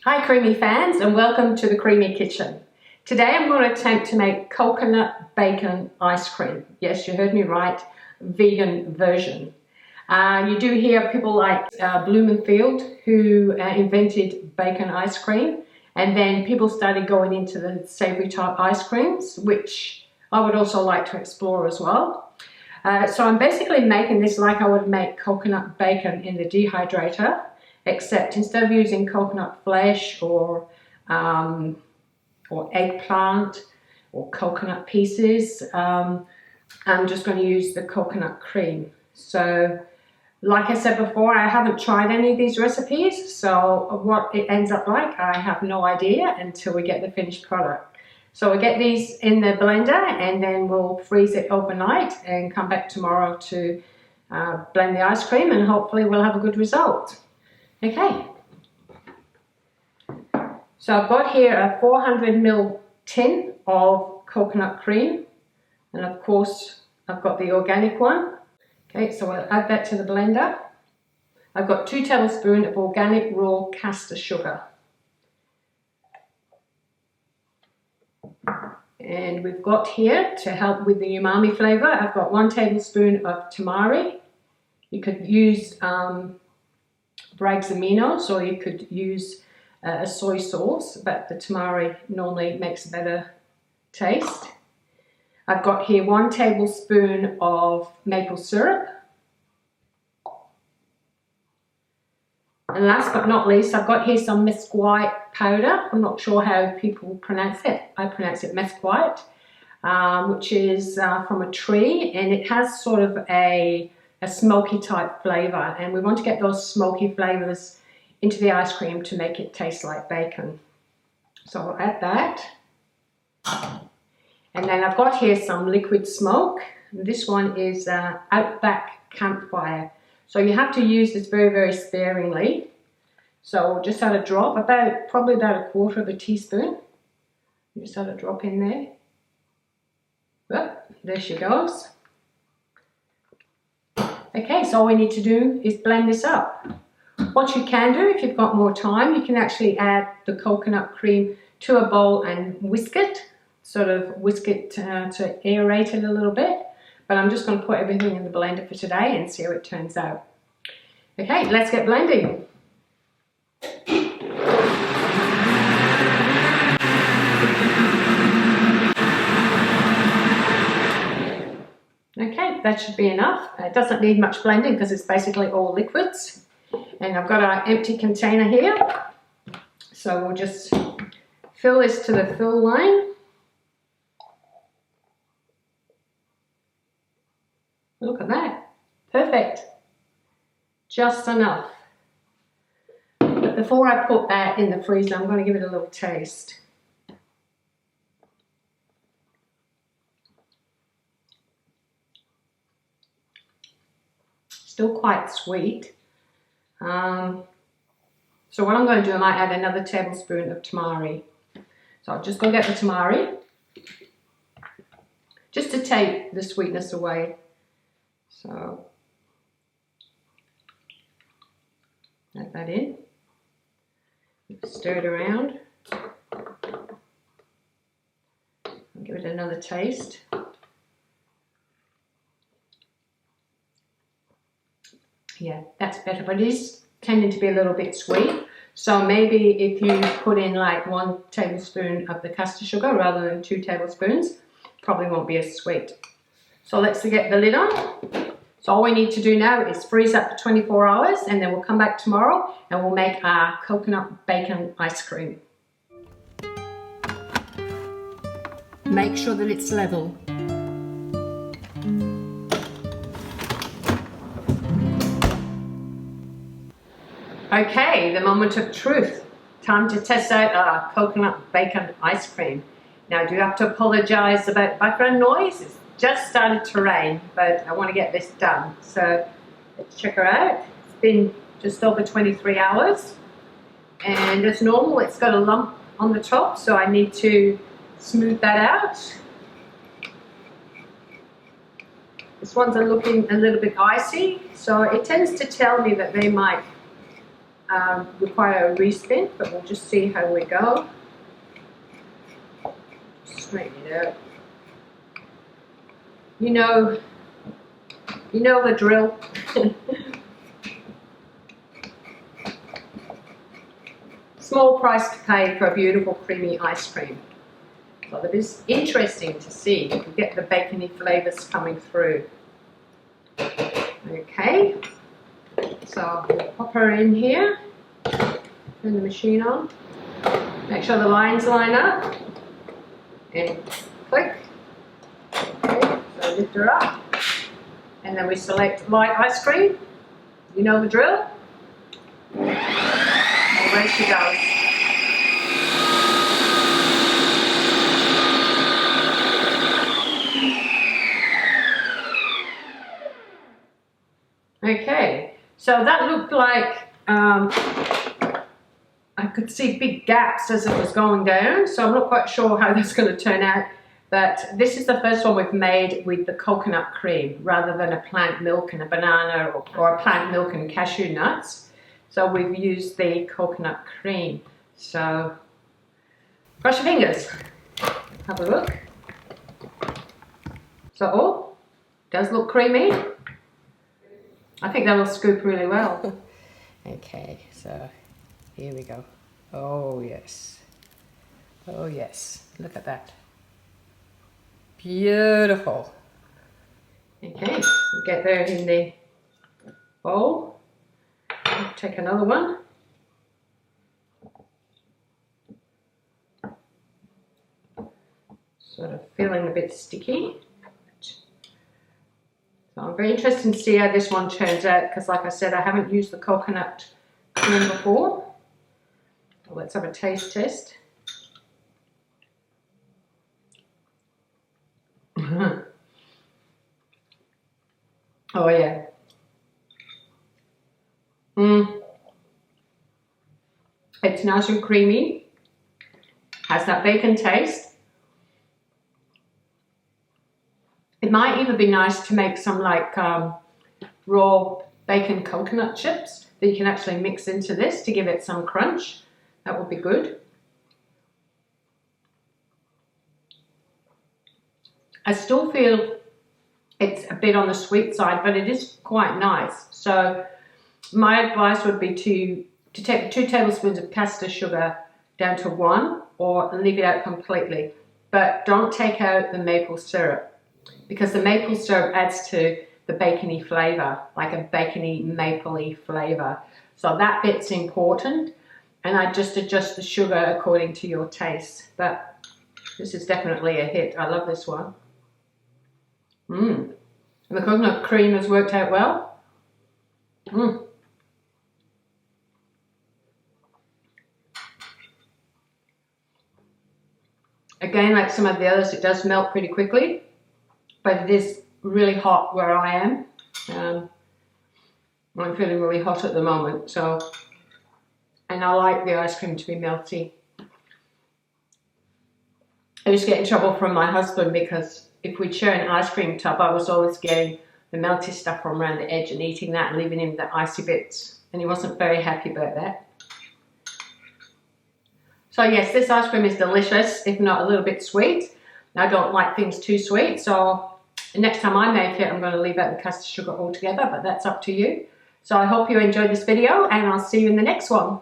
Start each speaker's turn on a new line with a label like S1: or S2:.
S1: Hi Creamy fans, and welcome to the Creamy Kitchen. Today I'm going to attempt to make coconut bacon ice cream. Yes, you heard me right, vegan version. You do hear people like Blumenfield who invented bacon ice cream, and then people started going into the savory type ice creams, which I would also like to explore as well. So I'm basically making this like I would make coconut bacon in the dehydrator, except instead of using coconut flesh or eggplant or coconut pieces, I'm just going to use the coconut cream. So like I said before, I haven't tried any of these recipes, so what it ends up like, I have no idea until we get the finished product. So we'll get these in the blender and then we'll freeze it overnight and come back tomorrow to blend the ice cream, and hopefully we'll have a good result. Okay, so I've got here a 400 ml tin of coconut cream, and of course I've got the organic one. Okay, so I'll add that to the blender. I've got 2 tablespoons of organic raw caster sugar. And we've got here, to help with the umami flavour, I've got 1 tablespoon of tamari. You could use Bragg's aminos, or you could use a soy sauce, but the tamari normally makes a better taste. I've got here 1 tablespoon of maple syrup. And last but not least, I've got here some mesquite powder. I'm not sure how people pronounce it. I pronounce it mesquite, which is from a tree, and it has sort of a smoky type flavour, and we want to get those smoky flavours into the ice cream to make it taste like bacon. So I'll add that. And then I've got here some liquid smoke. This one is Outback Campfire. So you have to use this very, very sparingly. So just add a drop, probably about 1/4 teaspoon. Just add a drop in there. Well, there she goes. Okay, so all we need to do is blend this up. What you can do, if you've got more time, you can actually add the coconut cream to a bowl and whisk it, sort of whisk it to aerate it a little bit. But I'm just going to put everything in the blender for today and see how it turns out. Okay, let's get blending. Okay, that should be enough. It doesn't need much blending because it's basically all liquids. And I've got our empty container here. So we'll just fill this to the fill line. Look at that. Perfect. Just enough. But before I put that in the freezer, I'm going to give it a little taste. Still quite sweet. So what I'm going to do, I might add another tablespoon of tamari. So I'll just go get the tamari, just to take the sweetness away. So add that in, stir it around, I'll give it another taste. Yeah, that's better, but it is tending to be a little bit sweet. So maybe if you put in like 1 tablespoon of the caster sugar rather than 2 tablespoons, probably won't be as sweet. So let's get the lid on. So all we need to do now is freeze up for 24 hours, and then we'll come back tomorrow and we'll make our coconut bacon ice cream. Make sure that it's level. Okay, the moment of truth. Time to test out our coconut bacon ice cream. Now, I do have to apologise about background noise. It's just started to rain, but I want to get this done. So let's check her out. It's been just over 23 hours. And as normal, it's got a lump on the top, so I need to smooth that out. This one's looking a little bit icy, so it tends to tell me that they might require a respin, but we'll just see how we go. Straighten it out. You know the drill. Small price to pay for a beautiful creamy ice cream. So it is interesting to see if we get the bacony flavours coming through. Okay, so we'll pop her in here, turn the machine on, make sure the lines line up, and click. Okay, so lift her up, and then we select light ice cream. You know the drill. And away she goes. Okay, so that looked like I could see big gaps as it was going down, so I'm not quite sure how that's going to turn out, but this is the first one we've made with the coconut cream rather than a plant milk and a banana or a plant milk and cashew nuts. So we've used the coconut cream. So cross your fingers, have a look. So oh, does look creamy. I think that will scoop really well. Okay, so here we go. Oh yes. Oh yes. Look at that. Beautiful. Okay, we'll get there in the bowl. I'll take another one. Sort of feeling a bit sticky. So I'm very interested to see how this one turns out because, like I said, I haven't used the coconut cream before. Well, let's have a taste test. Oh yeah. It's nice and creamy. Has that bacon taste. It might even be nice to make some like raw bacon coconut chips that you can actually mix into this to give it some crunch. That would be good. I still feel it's a bit on the sweet side, but it is quite nice. So my advice would be to take 2 tablespoons of caster sugar down to 1 or leave it out completely. But don't take out the maple syrup, because the maple syrup adds to the bacony flavour, like a bacony mapley flavour. So that bit's important, and I just adjust the sugar according to your taste. But this is definitely a hit. I love this one. And the coconut cream has worked out well. Again, like some of the others, it does melt pretty quickly, but it is really hot where I am. I'm feeling really hot at the moment, so, and I like the ice cream to be melty. I used to get in trouble from my husband because if we'd share an ice cream tub, I was always getting the melty stuff from around the edge and eating that and leaving him the icy bits, and he wasn't very happy about that. So yes, this ice cream is delicious, if not a little bit sweet. I don't like things too sweet, so next time I make it, I'm going to leave out the custard sugar altogether, but that's up to you. So I hope you enjoyed this video, and I'll see you in the next one.